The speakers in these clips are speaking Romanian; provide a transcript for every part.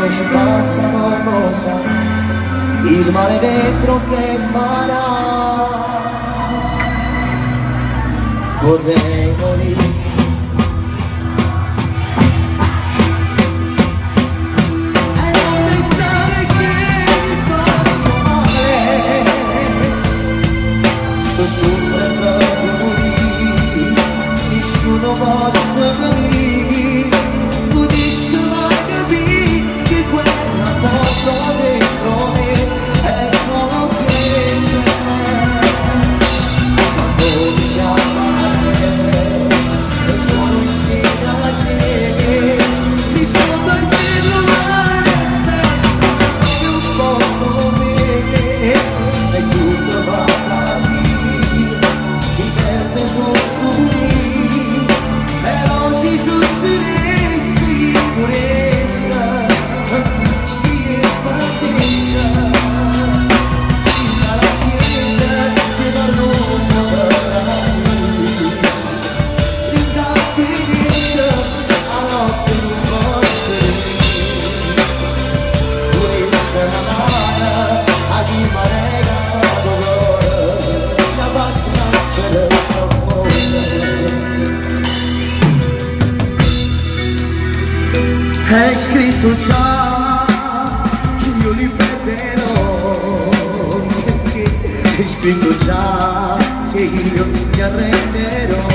non ci passano lo sa, il male dentro che farà. Vorrei morire e non pensare che mi faccio male, sto soffrendo soli, nessuno possa capire, potesse mai capire che quella cosa dentro me è quello che c'è. Quando mi chiama e sono insieme a te, rispondo al cellulare e penso un po' come e tutto va fantasia, ti perde sussurri, però si sussurri sicurezza, si è fattezza, dalla chiesa che da Roma è scritto già che io li perderò, è scritto già che io mi arrenderò.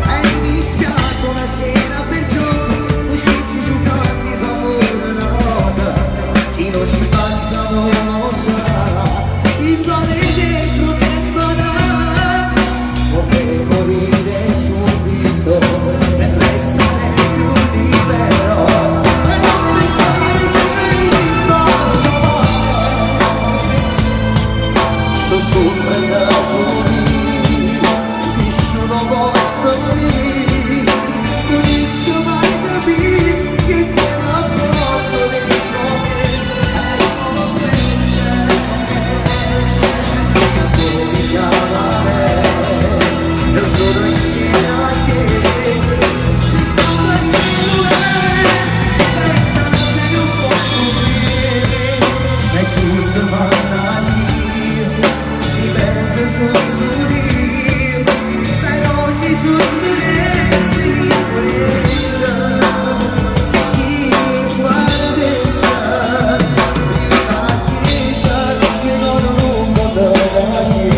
È iniziato una sera per gioco, con sfizi su campi favore una nota, chi non ci passa non lo sa, il male dentro che farà. Vorrei morire subito per restare più libero e non pensare che mi faccio male, sto soffrendo soli, nessuno possa capire, non inizio mai a capire che quella cosa dentro me è quello che c'è. Quando mi chiama io sono insieme a te, rispondo al cellulare e stanotte un po' come è tutto fantasia, si perde sussurri, però si sussurra sicurezza, si guardessa, la chiesa che non potrà sì.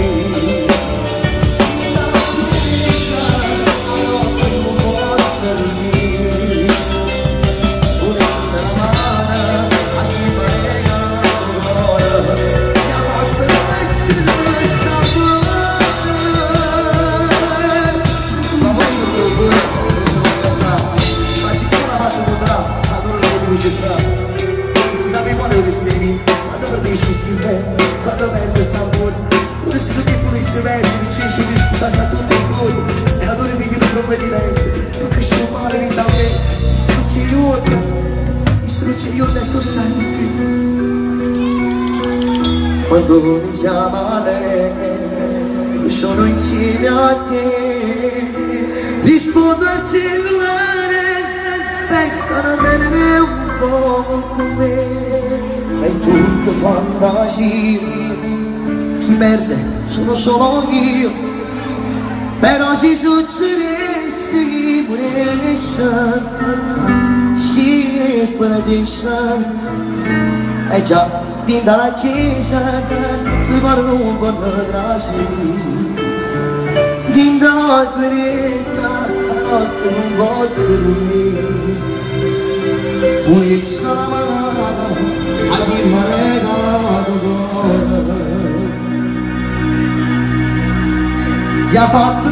Quando vento sta buono, pure se tu ti pulisse vento, mi ci sono disputato a tutto il cuore, e allora mi chiudo provvedimento, perché sto male da me, distrugge io del tuo sangue. Quando mi chiama lei, io sono insieme a te, rispondo al cellulare, pensano bene un po' con me. È tutto fantasia, chi perde sono solo io, però si succede sicurezza, si è paradisa, è già din dalla chiesa, mi parlano un po' di grasi, din dalla tua vita, la notte non posso dormire, pulisse la mano a chi mi ha regalato cuore, gli ha fatto